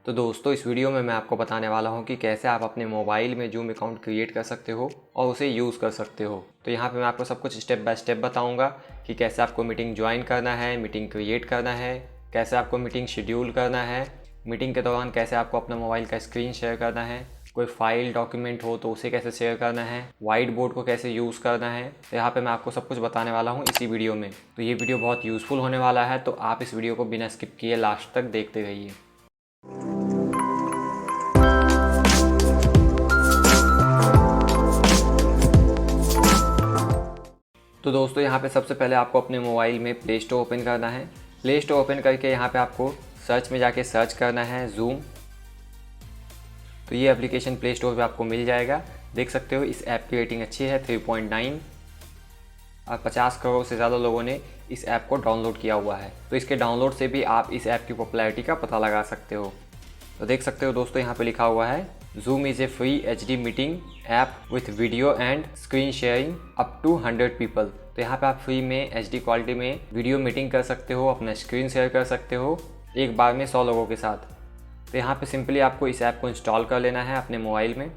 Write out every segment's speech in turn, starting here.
तो दोस्तों इस वीडियो में मैं आपको बताने वाला हूं कि कैसे आप अपने मोबाइल में जूम अकाउंट क्रिएट कर सकते हो और उसे यूज़ कर सकते हो। तो यहाँ पे मैं आपको सब कुछ स्टेप बाय स्टेप बताऊंगा कि कैसे आपको मीटिंग ज्वाइन करना है, मीटिंग क्रिएट करना है, कैसे आपको मीटिंग शेड्यूल करना है, मीटिंग के दौरान कैसे आपको अपना मोबाइल का स्क्रीन शेयर करना है, कोई फाइल डॉक्यूमेंट हो तो उसे कैसे शेयर करना है, वाइट बोर्ड को कैसे यूज़ करना है। तो यहाँ पे मैं आपको सब कुछ बताने वाला हूँ इसी वीडियो में। तो ये वीडियो बहुत यूज़फुल होने वाला है, तो आप इस वीडियो को बिना स्किप किए लास्ट तक देखते रहिए। तो दोस्तों यहाँ पे सबसे पहले आपको अपने मोबाइल में प्ले स्टोर ओपन करना है। प्ले स्टोर ओपन करके यहाँ पे आपको सर्च में जाके सर्च करना है जूम। तो ये एप्लीकेशन प्ले स्टोर पे आपको मिल जाएगा। देख सकते हो इस ऐप की रेटिंग अच्छी है 3.9 और 50 करोड़ से ज़्यादा लोगों ने इस ऐप को डाउनलोड किया हुआ है। तो इसके डाउनलोड से भी आप इस ऐप की पॉपुलैरिटी का पता लगा सकते हो। तो देख सकते हो दोस्तों यहाँ पे लिखा हुआ है Zoom is a free HD meeting app with video and screen sharing up to 100 people. तो यहाँ पे आप फ्री में HD क्वालिटी में वीडियो मीटिंग कर सकते हो, अपना स्क्रीन शेयर कर सकते हो एक बार में 100 लोगों के साथ। तो यहाँ पे सिंपली आपको इस ऐप को इंस्टॉल कर लेना है अपने मोबाइल में।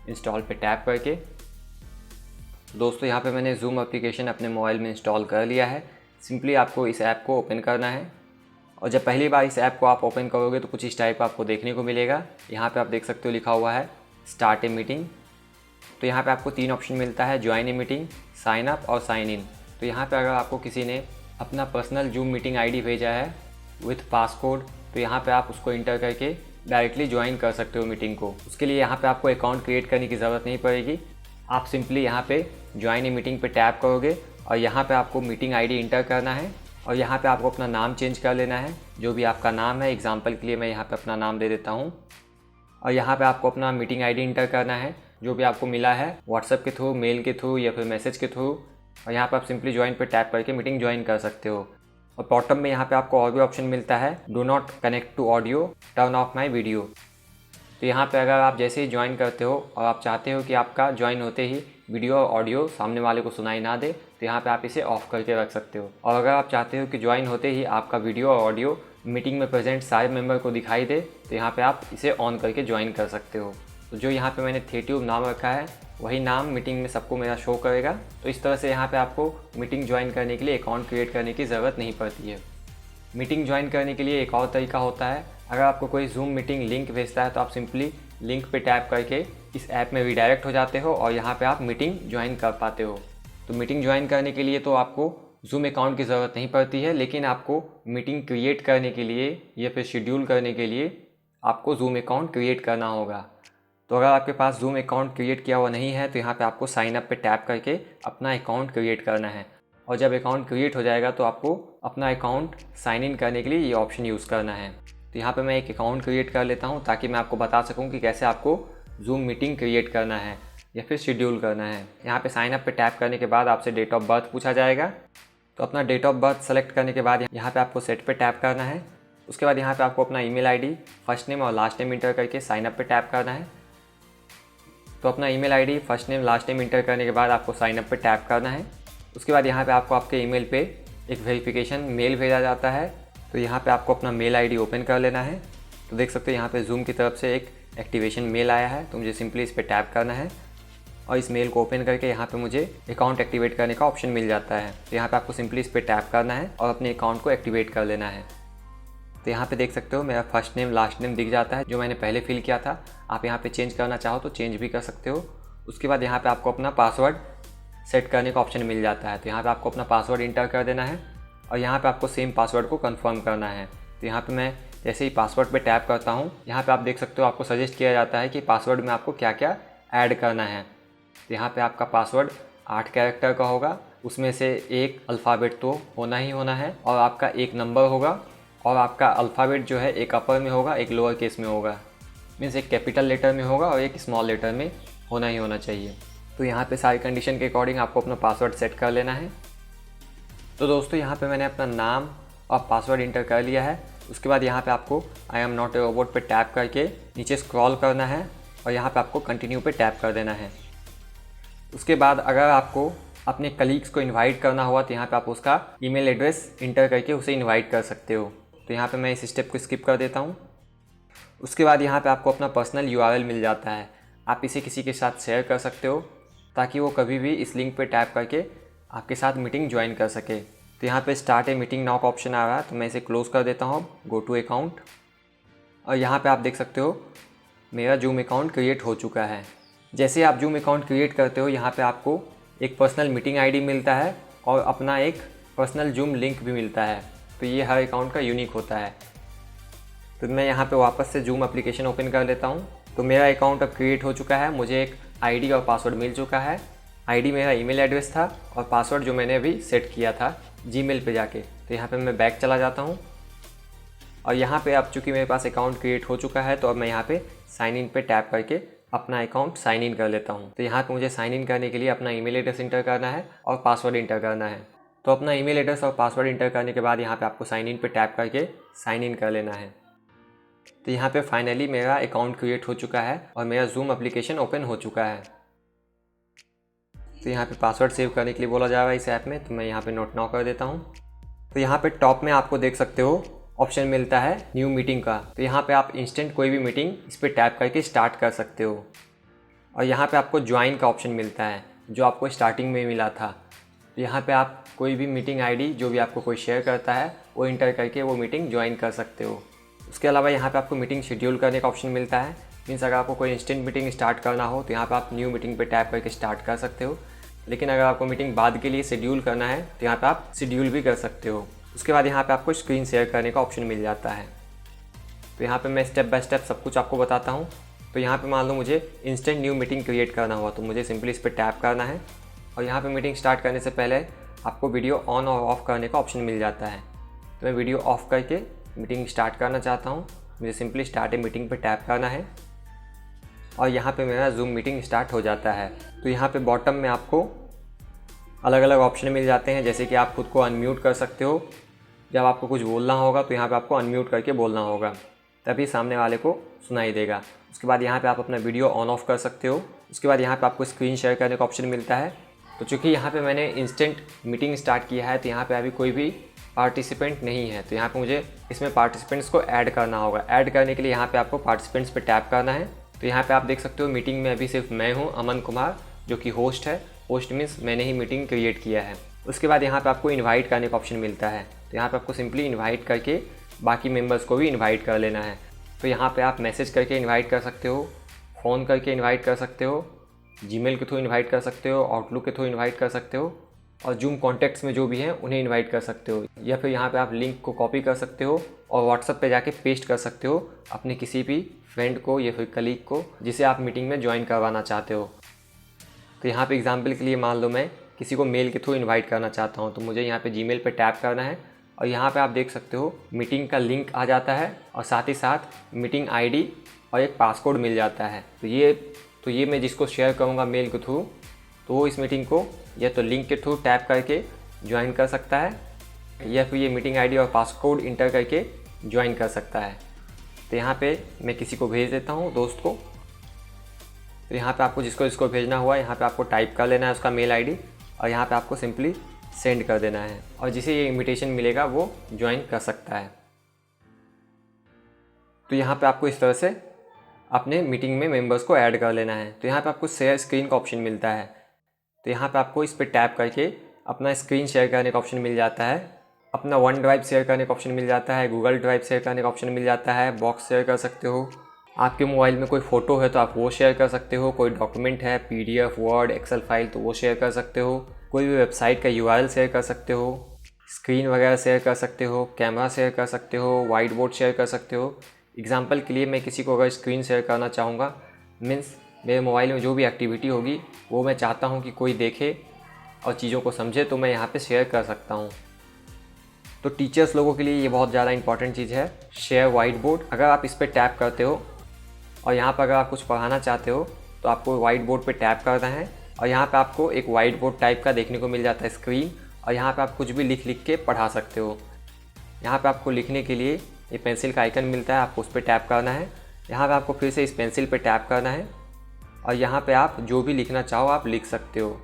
इंस्टॉल पे टैप करके दोस्तों यहाँ पे मैंने Zoom एप्लीकेशन अपने मोबाइल में इंस्टॉल कर लिया है। सिंपली आपको इस ऐप को ओपन करना है और जब पहली बार इस ऐप को आप ओपन करोगे तो कुछ इस टाइप आपको देखने को मिलेगा। यहाँ पे आप देख सकते हो लिखा हुआ है स्टार्ट ए मीटिंग। तो यहाँ पे आपको 3 ऑप्शन मिलता है, join a meeting, sign up और साइन इन। तो यहाँ पे अगर आपको किसी ने अपना पर्सनल जूम मीटिंग आईडी भेजा है विथ पासकोड, तो यहाँ पे आप उसको इंटर करके डायरेक्टली ज्वाइन कर सकते हो मीटिंग को। उसके लिए यहाँ पे आपको अकाउंट क्रिएट करने की ज़रूरत नहीं पड़ेगी। आप सिंपली यहाँ पे ज्वाइन ए मीटिंग पे टैप करोगे और यहाँ पे आपको मीटिंग आईडी इंटर करना है और यहाँ पे आपको अपना नाम चेंज कर लेना है, जो भी आपका नाम है। एग्जांपल के लिए मैं यहाँ पे अपना नाम दे देता हूँ। और यहाँ पे आपको अपना मीटिंग आईडी इंटर करना है, जो भी आपको मिला है व्हाट्सएप के थ्रू, मेल के थ्रू या फिर मैसेज के थ्रू। और यहाँ पे आप सिंपली ज्वाइन पे टैप करके मीटिंग ज्वाइन कर सकते हो। और बॉटम में यहाँ पे आपको और भी ऑप्शन मिलता है, do not connect to audio, turn off my video. तो यहाँ पे अगर आप जैसे ही ज्वाइन करते हो और आप चाहते हो कि आपका ज्वाइन होते ही वीडियो और ऑडियो सामने वाले को सुनाई ना दे, तो यहाँ पे आप इसे ऑफ करके रख सकते हो। और अगर आप चाहते हो कि ज्वाइन होते ही आपका वीडियो और ऑडियो मीटिंग में प्रेजेंट सारे मेंबर को दिखाई दे, तो यहाँ पे आप इसे ऑन करके ज्वाइन कर सकते हो। तो जो यहाँ पे मैंने थेट्यूब नाम रखा है वही नाम मीटिंग में सबको मेरा शो करेगा। तो इस तरह से यहाँ पे आपको मीटिंग ज्वाइन करने के लिए अकाउंट क्रिएट करने की ज़रूरत नहीं पड़ती है। मीटिंग ज्वाइन करने के लिए एक और तरीका होता है, अगर आपको कोई जूम मीटिंग लिंक भेजता है तो आप सिंपली लिंक पे टैप करके इस ऐप में रिडायरेक्ट हो जाते हो और यहाँ पे आप मीटिंग ज्वाइन कर पाते हो। तो मीटिंग ज्वाइन करने के लिए तो आपको जूम अकाउंट की ज़रूरत नहीं पड़ती है, लेकिन आपको मीटिंग क्रिएट करने के लिए या फिर शेड्यूल करने के लिए आपको जूम अकाउंट क्रिएट करना होगा। तो अगर आपके पास जूम अकाउंट क्रिएट किया हुआ नहीं है तो यहाँ पे आपको साइन अप पे टैप करके अपना अकाउंट क्रिएट करना है। और जब अकाउंट क्रिएट हो जाएगा तो आपको अपना अकाउंट साइन इन करने के लिए ये ऑप्शन यूज़ करना है। तो यहाँ पे मैं एक अकाउंट क्रिएट कर लेता हूँ ताकि मैं आपको बता सकूँ कि कैसे आपको जूम मीटिंग क्रिएट करना है या फिर शेड्यूल करना है। यहाँ पे साइन अप पे टैप करने के बाद आपसे डेट ऑफ बर्थ पूछा जाएगा। तो अपना डेट ऑफ बर्थ सेलेक्ट करने के बाद यहाँ पे आपको सेट पे टैप करना है। उसके बाद यहाँ पे आपको अपना ईमेल आईडी, फर्स्ट नेम और लास्ट नेम इंटर करके साइन अप पे टैप करना है। तो अपना email ID, first name, last name inter करने के बाद आपको साइन अप पे टैप करना है। उसके बाद यहाँ पे आपको आपके ईमेल पे एक वेरिफिकेशन मेल भेजा जाता है। तो यहाँ पे आपको अपना मेल आईडी ओपन कर लेना है। तो देख सकते हो यहाँ पे जूम की तरफ से एक एक्टिवेशन मेल आया है, तो मुझे सिंपली इस पर टैप करना है और इस मेल को ओपन करके यहाँ पे मुझे अकाउंट एक्टिवेट करने का ऑप्शन मिल जाता है। तो यहाँ पे आपको सिंपली इस पर टैप करना है और अपने अकाउंट को एक्टिवेट कर लेना है। तो यहाँ पे देख सकते हो मेरा फर्स्ट नेम, लास्ट नेम दिख जाता है, जो मैंने पहले फिल किया था। आप यहाँ पे चेंज करना चाहो तो चेंज भी कर सकते हो। उसके बाद यहाँ पे आपको अपना पासवर्ड सेट करने का ऑप्शन मिल जाता है। तो यहाँ पे आपको अपना पासवर्ड इंटर कर देना है और यहाँ पे आपको सेम पासवर्ड को कंफर्म करना है। तो यहाँ पे मैं जैसे ही पासवर्ड पे टैप करता हूँ, यहाँ पे आप देख सकते हो आपको सजेस्ट किया जाता है कि पासवर्ड में आपको क्या क्या ऐड करना है। तो यहाँ पे आपका पासवर्ड 8 कैरेक्टर का होगा, उसमें से एक अल्फ़ाबेट तो होना ही होना है और आपका एक नंबर होगा और आपका अल्फ़ाबेट जो है एक अपर में होगा, एक लोअर केस में होगा, मीन्स एक कैपिटल लेटर में होगा और एक स्मॉल लेटर में होना ही होना चाहिए। तो यहाँ पे सारी कंडीशन के अकॉर्डिंग आपको अपना पासवर्ड सेट कर लेना है। तो दोस्तों यहाँ पे मैंने अपना नाम और पासवर्ड इंटर कर लिया है। उसके बाद यहाँ पे आपको I am not a robot पे टैप करके नीचे स्क्रॉल करना है और यहाँ पे आपको कंटिन्यू पे टैप कर देना है। उसके बाद अगर आपको अपने कलीग्स को इनवाइट करना हुआ तो यहाँ पे आप उसका ईमेल एड्रेस इंटर करके उसे इनवाइट कर सकते हो। तो यहाँ पे मैं इस स्टेप को स्किप कर देता हूँ। उसके बाद यहाँ पे आपको अपना पर्सनल URL मिल जाता है। आप इसे किसी के साथ शेयर कर सकते हो ताकि वो कभी भी इस लिंक पे टैप करके आपके साथ मीटिंग ज्वाइन कर सके। तो यहाँ पे स्टार्ट ए मीटिंग नाउ का ऑप्शन आ रहा है, तो मैं इसे क्लोज़ कर देता हूँ, गो टू अकाउंट। और यहाँ पे आप देख सकते हो मेरा जूम अकाउंट क्रिएट हो चुका है। जैसे आप जूम अकाउंट क्रिएट करते हो यहाँ पे आपको एक पर्सनल मीटिंग आईडी मिलता है और अपना एक पर्सनल जूम लिंक भी मिलता है। तो ये हर अकाउंट का यूनिक होता है। तो मैं यहाँ पे वापस से जूम एप्लीकेशन ओपन कर लेता हूँ। तो मेरा अकाउंट अब क्रिएट हो चुका है, मुझे एक आईडी और पासवर्ड मिल चुका है। आईडी मेरा ईमेल एड्रेस था और पासवर्ड जो मैंने अभी सेट किया था जीमेल पे जाके। तो यहाँ पे मैं बैक चला जाता हूँ और यहाँ पे अब चूँकि मेरे पास अकाउंट क्रिएट हो चुका है तो अब मैं यहाँ पे साइन इन पे टैप करके अपना अकाउंट साइन इन कर लेता हूँ। तो यहाँ पे मुझे साइन इन करने के लिए अपना ईमेल एड्रेस इंटर करना है और पासवर्ड इंटर करना है। तो अपना ईमेल एड्रेस और पासवर्ड इंटर करने के बाद यहाँ पे आपको साइन इन पे टैप करके साइन इन कर लेना है। तो यहाँ पे फाइनली मेरा अकाउंट क्रिएट हो चुका है और मेरा जूम एप्लीकेशन ओपन हो चुका है। तो यहाँ पे पासवर्ड सेव करने के लिए बोला जा रहा है इस ऐप में, तो मैं यहाँ पे नोट नाउ कर देता हूँ। तो यहाँ पे टॉप में आपको देख सकते हो ऑप्शन मिलता है न्यू मीटिंग का। तो यहाँ पे आप इंस्टेंट कोई भी मीटिंग इस पर टैप करके स्टार्ट कर सकते हो। और यहाँ पे आपको ज्वाइन का ऑप्शन मिलता है जो आपको स्टार्टिंग में मिला था। तो यहाँ पे आप कोई भी मीटिंग आईडी जो भी आपको कोई शेयर करता है वो इंटर करके वो मीटिंग ज्वाइन कर सकते हो। उसके अलावा यहाँ पे आपको मीटिंग शेड्यूल करने का ऑप्शन मिलता है। मीन्स अगर आपको कोई इंस्टेंट मीटिंग स्टार्ट करना हो तो यहाँ पे आप न्यू मीटिंग पे टैप करके स्टार्ट कर सकते हो। लेकिन अगर आपको मीटिंग बाद के लिए शेड्यूल करना है तो यहाँ पे आप शेड्यूल भी कर सकते हो। उसके बाद यहाँ पे आपको स्क्रीन शेयर करने का ऑप्शन मिल जाता है। तो यहाँ पे मैं स्टेप बाय स्टेप सब कुछ आपको बताता हूँ। तो यहाँ पे मान लो मुझे इंस्टेंट न्यू मीटिंग क्रिएट करना हुआ तो मुझे सिंपली इस पर टैप करना है और यहाँ पे मीटिंग स्टार्ट करने से पहले आपको वीडियो ऑन और ऑफ़ करने का ऑप्शन मिल जाता है। तो मैं वीडियो ऑफ़ करके मीटिंग स्टार्ट करना चाहता हूँ, मुझे सिंपली स्टार्ट ए मीटिंग पे टैप करना है और यहाँ पे मेरा जूम मीटिंग स्टार्ट हो जाता है। तो यहाँ पे बॉटम में आपको अलग अलग ऑप्शन मिल जाते हैं, जैसे कि आप खुद को अनम्यूट कर सकते हो। जब आपको कुछ बोलना होगा तो यहाँ पे आपको अनम्यूट करके बोलना होगा, तभी सामने वाले को सुनाई देगा। उसके बाद यहाँ पे आप अपना वीडियो ऑन ऑफ कर सकते हो। उसके बाद यहाँ पे आपको स्क्रीन शेयर करने का ऑप्शन मिलता है। तो चूँकि यहाँ पे मैंने इंस्टेंट मीटिंग स्टार्ट किया है तो यहाँ पे अभी कोई भी पार्टिसिपेंट नहीं है, तो यहाँ पे मुझे इसमें पार्टिसिपेंट्स को ऐड करना होगा। ऐड करने के लिए यहाँ पे आपको पार्टिसिपेंट्स पे टैप करना है। तो यहाँ पे आप देख सकते हो मीटिंग में अभी सिर्फ मैं हूँ, अमन कुमार, जो कि होस्ट है। होस्ट मीन्स मैंने ही मीटिंग क्रिएट किया है। उसके बाद यहाँ पे आपको इन्वाइट करने का ऑप्शन मिलता है। तो यहाँ पे आपको सिंपली इन्वाइट करके बाकी मेंबर्स को भी इन्वाइट कर लेना है। तो यहाँ पे आप मैसेज करके इन्वाइट कर सकते हो, फ़ोन करके इन्वाइट कर सकते हो, जीमेल के थ्रू इन्वाइट कर सकते हो, आउटलुक के थ्रू इन्वाइट कर सकते हो और जूम कॉन्टैक्ट्स में जो भी हैं उन्हें इन्वाइट कर सकते हो। या फिर यहाँ पे आप लिंक को कॉपी कर सकते हो और व्हाट्सएप पे जाके पेस्ट कर सकते हो अपने किसी भी फ्रेंड को या फिर कलीग को जिसे आप मीटिंग में ज्वाइन करवाना चाहते हो। तो यहाँ पे एग्जांपल के लिए मान लो मैं किसी को मेल के थ्रू इन्वाइट करना चाहता हूँ, तो मुझे यहाँ पे जीमेल पे टैप करना है और यहाँ पे आप देख सकते हो मीटिंग का लिंक आ जाता है और साथ ही साथ मीटिंग आईडी और एक पासकोड मिल जाता है। तो ये मैं जिसको शेयर करूँगा मेल के थ्रू तो वो इस मीटिंग को या तो लिंक के थ्रू टैप करके ज्वाइन कर सकता है या फिर ये मीटिंग आईडी और पासकोड इंटर करके ज्वाइन कर सकता है। तो यहाँ पे मैं किसी को भेज देता हूँ, दोस्त को। तो यहाँ पे आपको जिसको भेजना हुआ यहाँ पे आपको टाइप कर लेना है उसका मेल आईडी और यहाँ पे आपको सिंपली सेंड कर देना है और जिसे ये इनविटेशन मिलेगा वो ज्वाइन कर सकता है। तो यहाँ पे आपको इस तरह से अपने मीटिंग में मेंबर्स को ऐड कर लेना है। तो यहाँ पे आपको शेयर स्क्रीन का ऑप्शन मिलता है। तो यहाँ पे आपको इस पर टैप करके अपना स्क्रीन शेयर करने का ऑप्शन मिल जाता है, अपना वन ड्राइव शेयर करने का ऑप्शन मिल जाता है, गूगल ड्राइव शेयर करने का ऑप्शन मिल जाता है, बॉक्स शेयर कर सकते हो। आपके मोबाइल में कोई फ़ोटो है तो आप वो शेयर कर सकते हो, कोई डॉक्यूमेंट है PDF, वर्ड, एक्सेल फाइल तो वो शेयर कर सकते हो, कोई भी वेबसाइट का URL शेयर कर सकते हो, स्क्रीन वगैरह शेयर कर सकते हो, कैमरा शेयर कर सकते हो, वाइट बोर्ड शेयर कर सकते हो। एग्जाम्पल के लिए मैं किसी को अगर स्क्रीन शेयर करना चाहूँगा, मीन्स मेरे मोबाइल में जो भी एक्टिविटी होगी वो मैं चाहता हूँ कि कोई देखे और चीज़ों को समझे, तो मैं यहाँ पे शेयर कर सकता हूँ। तो टीचर्स लोगों के लिए ये बहुत ज़्यादा इंपॉर्टेंट चीज़ है, शेयर वाइट बोर्ड। अगर आप इस पर टैप करते हो और यहाँ पर अगर आप कुछ पढ़ाना चाहते हो तो आपको वाइट बोर्ड पे टैप करना है और यहाँ पे आपको एक वाइट बोर्ड टाइप का देखने को मिल जाता है स्क्रीन, और यहाँ पे आप कुछ भी लिख के पढ़ा सकते हो। यहाँ पे आपको लिखने के लिए ये पेंसिल का आइकन मिलता है, आपको उस पर टैप करना है। यहाँ पे आपको फिर से इस पेंसिल पे टैप करना है और यहाँ पे आप जो भी लिखना चाहो आप लिख सकते हो।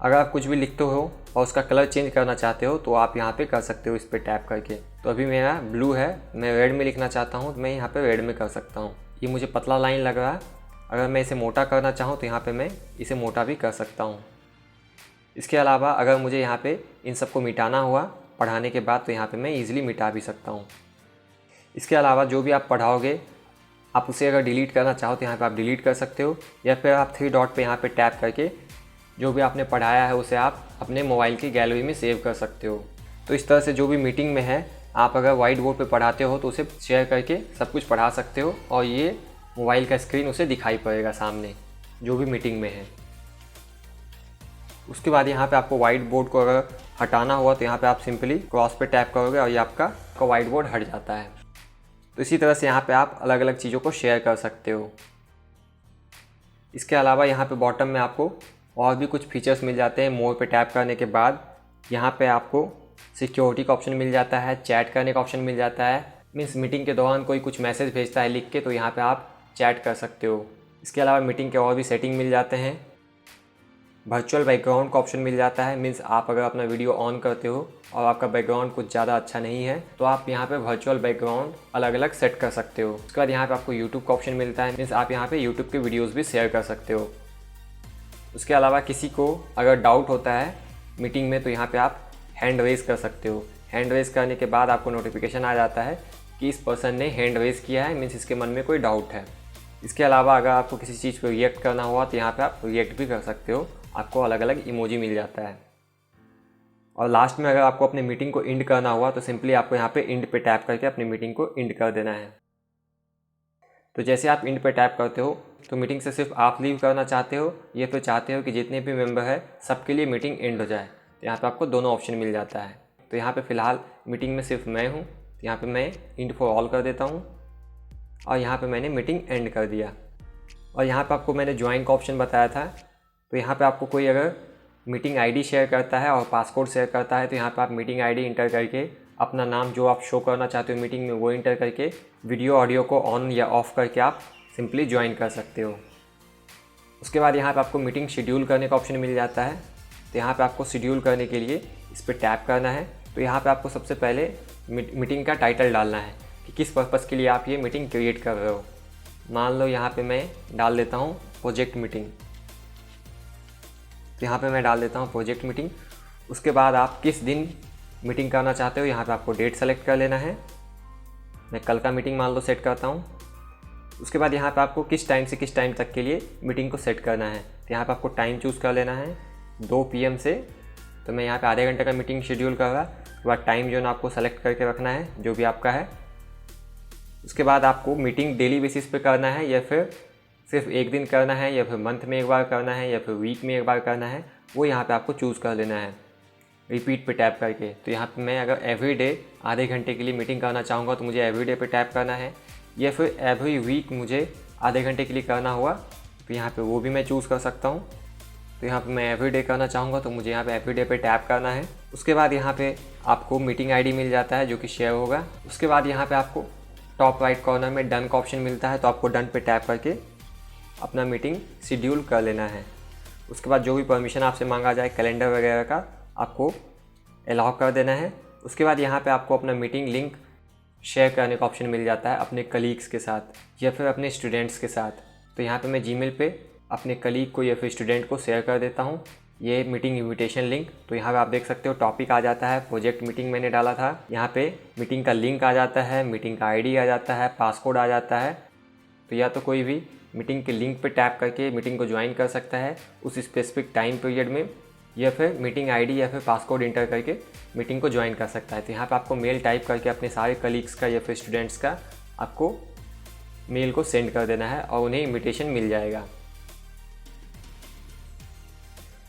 अगर आप कुछ भी लिखते हो और उसका कलर चेंज करना चाहते हो तो आप यहाँ पे कर सकते हो इस पर टैप करके। तो अभी मेरा ब्लू है, मैं रेड में लिखना चाहता हूँ तो मैं यहाँ पे रेड में कर सकता हूँ। ये मुझे पतला लाइन लग रहा है, अगर मैं इसे मोटा करना चाहूँ तो यहाँ पे मैं इसे मोटा भी कर सकता हूँ। इसके अलावा अगर मुझे यहाँ पे इन सबको मिटाना हुआ पढ़ाने के बाद तो यहाँ पे मैं ईज़िली मिटा भी सकता हूँ। इसके अलावा जो भी आप पढ़ाओगे आप उसे अगर डिलीट करना चाहो तो यहाँ पे आप डिलीट कर सकते हो, या फिर आप 3 डॉट पे यहाँ पे टैप करके जो भी आपने पढ़ाया है उसे आप अपने मोबाइल की गैलरी में सेव कर सकते हो। तो इस तरह से जो भी मीटिंग में है आप अगर वाइट बोर्ड पे पढ़ाते हो तो उसे शेयर करके सब कुछ पढ़ा सकते हो और ये मोबाइल का स्क्रीन उसे दिखाई पड़ेगा सामने जो भी मीटिंग में है। उसके बाद यहाँ पे आपको वाइट बोर्ड को अगर हटाना हुआ तो यहाँ पे आप सिंपली क्रॉस पे टैप करोगे और ये आपका वाइट बोर्ड हट जाता है। तो इसी तरह से यहाँ पे आप अलग अलग चीज़ों को शेयर कर सकते हो। इसके अलावा यहाँ पे बॉटम में आपको और भी कुछ फीचर्स मिल जाते हैं। मोर पे टैप करने के बाद यहाँ पे आपको सिक्योरिटी का ऑप्शन मिल जाता है, चैट करने का ऑप्शन मिल जाता है। मीन्स मीटिंग के दौरान कोई कुछ मैसेज भेजता है लिख के तो यहाँ पे आप चैट कर सकते हो। इसके अलावा मीटिंग के और भी सेटिंग मिल जाते हैं। वर्चुअल बैकग्राउंड का ऑप्शन मिल जाता है। मीन्स आप अगर अपना वीडियो ऑन करते हो और आपका बैकग्राउंड कुछ ज़्यादा अच्छा नहीं है तो आप यहाँ पे वर्चुअल बैकग्राउंड अलग अलग सेट कर सकते हो। उसके बाद यहाँ पे आपको यूट्यूब का ऑप्शन मिलता है। मीन्स आप यहाँ पे यूट्यूब के वीडियोज़ भी शेयर कर सकते हो। उसके अलावा किसी को अगर डाउट होता है मीटिंग में तो यहाँ पे आप हैंड रेज कर सकते हो। हैंड रेज करने के बाद आपको नोटिफिकेशन आ जाता है कि इस पर्सन ने हैंड रेज किया है, मीन्स इसके मन में कोई डाउट है। इसके अलावा अगर आपको किसी चीज़ पर रिएक्ट करना हुआ तो यहाँ पे आप रिएक्ट भी कर सकते हो। आपको अलग अलग इमोजी मिल जाता है। और लास्ट में अगर आपको अपनी मीटिंग को एंड करना हुआ तो सिंपली आपको यहाँ पे एंड पे टैप करके अपनी मीटिंग को एंड कर देना है। तो जैसे आप एंड पे टैप करते हो तो मीटिंग से सिर्फ आप लीव करना चाहते हो या फिर चाहते हो कि जितने भी मेंबर है सबके लिए मीटिंग एंड हो जाए, तो यहाँ पे आपको दोनों ऑप्शन मिल जाता है। तो यहाँ पे फ़िलहाल मीटिंग में सिर्फ मैं हूँ, तो यहाँ पे मैं एंड फॉर ऑल कर देता हूँ और यहाँ पे मैंने मीटिंग एंड कर दिया। और यहाँ पे आपको मैंने ज्वाइन का ऑप्शन बताया था, तो यहाँ पे आपको कोई अगर मीटिंग आईडी शेयर करता है और पासकोड शेयर करता है तो यहाँ पे आप मीटिंग आईडी इंटर करके अपना नाम जो आप शो करना चाहते हो मीटिंग में वो इंटर करके वीडियो ऑडियो को ऑन या ऑफ़ करके आप सिंपली ज्वाइन कर सकते हो। उसके बाद यहाँ पे आपको मीटिंग शेड्यूल करने का ऑप्शन मिल जाता है। तो यहाँ पे आपको शेड्यूल करने के लिए इस पर टैप करना है। तो यहाँ पे आपको सबसे पहले मीटिंग का टाइटल डालना है कि किस पर्पज़ के लिए आप ये मीटिंग क्रिएट कर रहे हो। मान लो यहाँ पे मैं डाल देता हूँ प्रोजेक्ट मीटिंग। तो यहाँ पे मैं डाल देता हूँ प्रोजेक्ट मीटिंग। उसके बाद आप किस दिन मीटिंग करना चाहते हो यहाँ पे आपको डेट सेलेक्ट कर लेना है। मैं कल का मीटिंग मान लो सेट करता हूँ। उसके बाद यहाँ पे आपको किस टाइम से किस टाइम तक के लिए मीटिंग को सेट करना है। तो यहाँ पे आपको टाइम चूज़ कर लेना है 2 PM से। तो मैं यहाँ पे आधे घंटे का मीटिंग शेड्यूल कर रहा। उसके बाद टाइम जो है आपको सेलेक्ट करके रखना है जो भी आपका है। उसके बाद आपको मीटिंग डेली बेसिस पे करना है या फिर सिर्फ एक दिन करना है या फिर मंथ में एक बार करना है या फिर वीक में एक बार करना है, वो यहाँ पे आपको चूज़ कर लेना है रिपीट पे टैप करके। तो यहाँ पे मैं अगर एवरी डे आधे घंटे के लिए मीटिंग करना चाहूँगा तो मुझे एवरी डे पे टैप करना है, या फिर एवरी वीक मुझे आधे घंटे के लिए करना हुआ तो यहाँ पे वो भी मैं चूज़ कर सकता हूँ। तो यहाँ पे मैं एवरी डे करना चाहूँगा तो मुझे यहाँ पे एवरी डे पे टैप करना है। उसके बाद यहाँ पे आपको मीटिंग आईडी मिल जाता है जो कि शेयर होगा। उसके बाद यहाँ पे आपको टॉप राइट कॉर्नर में डन का ऑप्शन मिलता है, तो आपको डन पे टैप करके अपना मीटिंग शेड्यूल कर लेना है। उसके बाद जो भी परमिशन आपसे मांगा जाए कैलेंडर वगैरह का आपको अलाउ कर देना है। उसके बाद यहाँ पे आपको अपना मीटिंग लिंक शेयर करने का ऑप्शन मिल जाता है अपने कलीग्स के साथ या फिर अपने स्टूडेंट्स के साथ। तो यहाँ पे मैं जीमेल पे अपने कलीग को या फिर स्टूडेंट को शेयर कर देता हूँ ये मीटिंग इन्विटेशन लिंक। तो यहाँ पे आप देख सकते हो टॉपिक आ जाता है, प्रोजेक्ट मीटिंग मैंने डाला था, यहाँ पे मीटिंग का लिंक आ जाता है, मीटिंग का आईडी आ जाता है, पासकोड आ जाता है। तो या तो कोई भी मीटिंग के लिंक पे टैप करके मीटिंग को ज्वाइन कर सकता है उस स्पेसिफिक टाइम पीरियड में, या फिर मीटिंग आईडी या फिर पासकोड इंटर करके मीटिंग को ज्वाइन कर सकता है। तो यहाँ पे आपको मेल टाइप करके अपने सारे कलीग्स का या फिर स्टूडेंट्स का आपको मेल को सेंड कर देना है और उन्हें इन्विटेशन मिल जाएगा।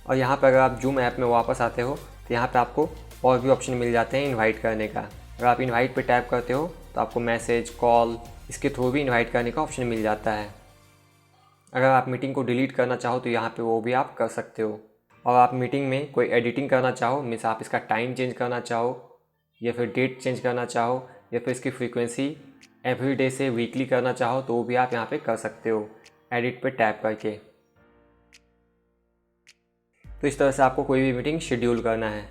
और यहाँ पर अगर आप जूम ऐप में वापस आते हो तो यहाँ पे आपको और भी ऑप्शन मिल जाते हैं इनवाइट करने का। अगर आप इनवाइट पे टैप करते हो तो आपको मैसेज, कॉल इसके थ्रू भी इनवाइट करने का ऑप्शन मिल जाता है। अगर आप मीटिंग को डिलीट करना चाहो तो यहाँ पे वो भी आप कर सकते हो। और आप मीटिंग में कोई एडिटिंग करना चाहो, मीन्स आप इसका टाइम चेंज करना चाहो या फिर डेट चेंज करना चाहो या फिर इसकी फ्रीक्वेंसी एवरी डे से वीकली करना चाहो तो वो भी आप यहाँ पे कर सकते हो एडिट पे टैप करके। तो इस तरह से आपको कोई भी मीटिंग शेड्यूल करना है।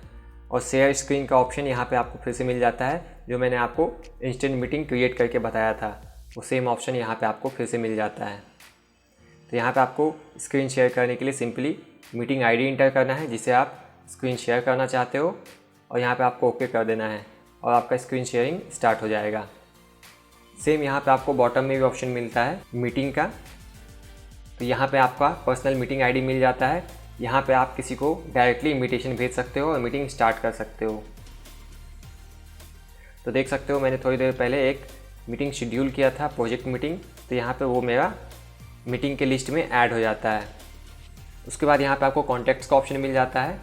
और शेयर स्क्रीन का ऑप्शन यहाँ पे आपको फिर से मिल जाता है, जो मैंने आपको इंस्टेंट मीटिंग क्रिएट करके बताया था, वो सेम ऑप्शन यहाँ पे आपको फिर से मिल जाता है। तो यहाँ पे आपको स्क्रीन शेयर करने के लिए सिंपली मीटिंग आईडी इंटर करना है जिसे आप स्क्रीन शेयर करना चाहते हो, और यहाँ पे आपको ओके कर देना है और आपका स्क्रीन शेयरिंग स्टार्ट हो जाएगा। सेम यहाँ पे आपको बॉटम में भी ऑप्शन मिलता है मीटिंग का। तो यहाँ पे आपका पर्सनल मीटिंग आईडी मिल जाता है। यहाँ पे आप किसी को डायरेक्टली इन्विटेशन भेज सकते हो और मीटिंग स्टार्ट कर सकते हो। तो देख सकते हो मैंने थोड़ी देर पहले एक मीटिंग शेड्यूल किया था, प्रोजेक्ट मीटिंग। तो यहाँ पे वो मेरा मीटिंग के लिस्ट में ऐड हो जाता है। उसके बाद यहाँ पे आपको कॉन्टैक्ट्स का ऑप्शन मिल जाता है।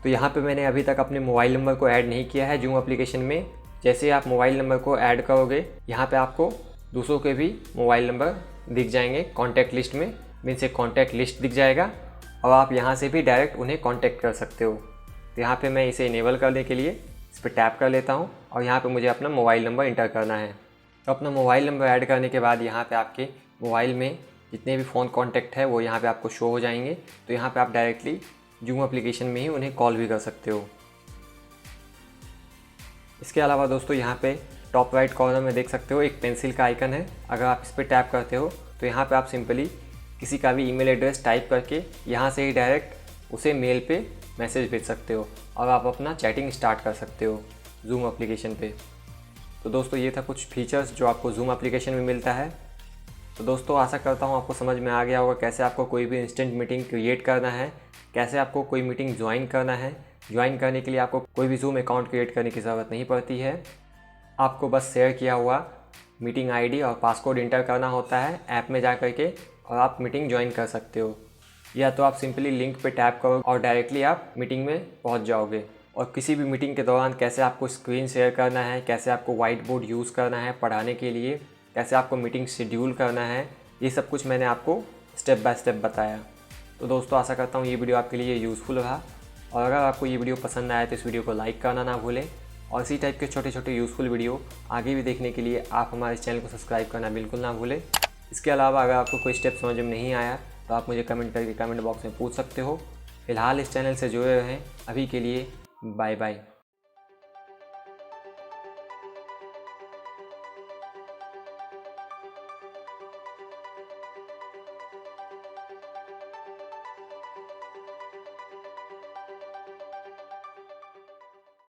तो यहाँ पे मैंने अभी तक अपने मोबाइल नंबर को ऐड नहीं किया है जूम एप्लीकेशन में। जैसे आप मोबाइल नंबर को ऐड करोगे, यहाँ पे आपको दूसरों के भी मोबाइल नंबर दिख जाएंगे कॉन्टैक्ट लिस्ट में, मीन्स एक कॉन्टैक्ट लिस्ट दिख जाएगा और आप यहाँ से भी डायरेक्ट उन्हें कॉन्टैक्ट कर सकते हो। तो यहाँ पे मैं इसे इनेबल करने के लिए इस पर टैप कर लेता हूँ और यहाँ पे मुझे अपना मोबाइल नंबर इंटर करना है। तो अपना मोबाइल नंबर ऐड करने के बाद यहाँ पे आपके मोबाइल में जितने भी फ़ोन कॉन्टैक्ट है वो यहाँ पे आपको शो हो जाएंगे। तो यहाँ पे आप डायरेक्टली जूम एप्लीकेशन में ही उन्हें कॉल भी कर सकते हो। इसके अलावा दोस्तों यहाँ पे टॉप राइट कॉर्नर में देख सकते हो एक पेंसिल का आइकन है। अगर आप इस पर टैप करते हो तो यहाँ पे आप सिंपली किसी का भी ईमेल एड्रेस टाइप करके यहाँ से ही डायरेक्ट उसे मेल पे मैसेज भेज सकते हो और आप अपना चैटिंग स्टार्ट कर सकते हो जूम एप्लीकेशन पे। तो दोस्तों ये था कुछ फीचर्स जो आपको जूम एप्लीकेशन में मिलता है। तो दोस्तों आशा करता हूँ आपको समझ में आ गया होगा कैसे आपको कोई भी इंस्टेंट मीटिंग क्रिएट करना है, कैसे आपको कोई मीटिंग ज्वाइन करना है। ज्वाइन करने के लिए आपको कोई भी जूम अकाउंट क्रिएट करने की ज़रूरत नहीं पड़ती है। आपको बस शेयर किया हुआ मीटिंग आईडी और पासकोड इंटर करना होता है ऐप में जा कर के और आप मीटिंग ज्वाइन कर सकते हो। या तो आप सिंपली लिंक पे टैप करो और डायरेक्टली आप मीटिंग में पहुंच जाओगे। और किसी भी मीटिंग के दौरान कैसे आपको स्क्रीन शेयर करना है, कैसे आपको वाइट बोर्ड यूज़ करना है पढ़ाने के लिए, कैसे आपको मीटिंग शेड्यूल करना है, ये सब कुछ मैंने आपको स्टेप बाय स्टेप बताया। तो दोस्तों आशा करता हूँ ये वीडियो आपके लिए यूज़फुल रहा। और अगर आपको ये वीडियो पसंद आया तो इस वीडियो को लाइक करना ना भूलें। और इसी टाइप के छोटे छोटे यूज़फुल वीडियो आगे भी देखने के लिए आप हमारे इस चैनल को सब्सक्राइब करना बिल्कुल ना भूलें। इसके अलावा अगर आपको कोई स्टेप समझ में नहीं आया तो आप मुझे कमेंट करके कमेंट बॉक्स में पूछ सकते हो। फिलहाल इस चैनल से जुड़े रहें। अभी के लिए बाय बाय।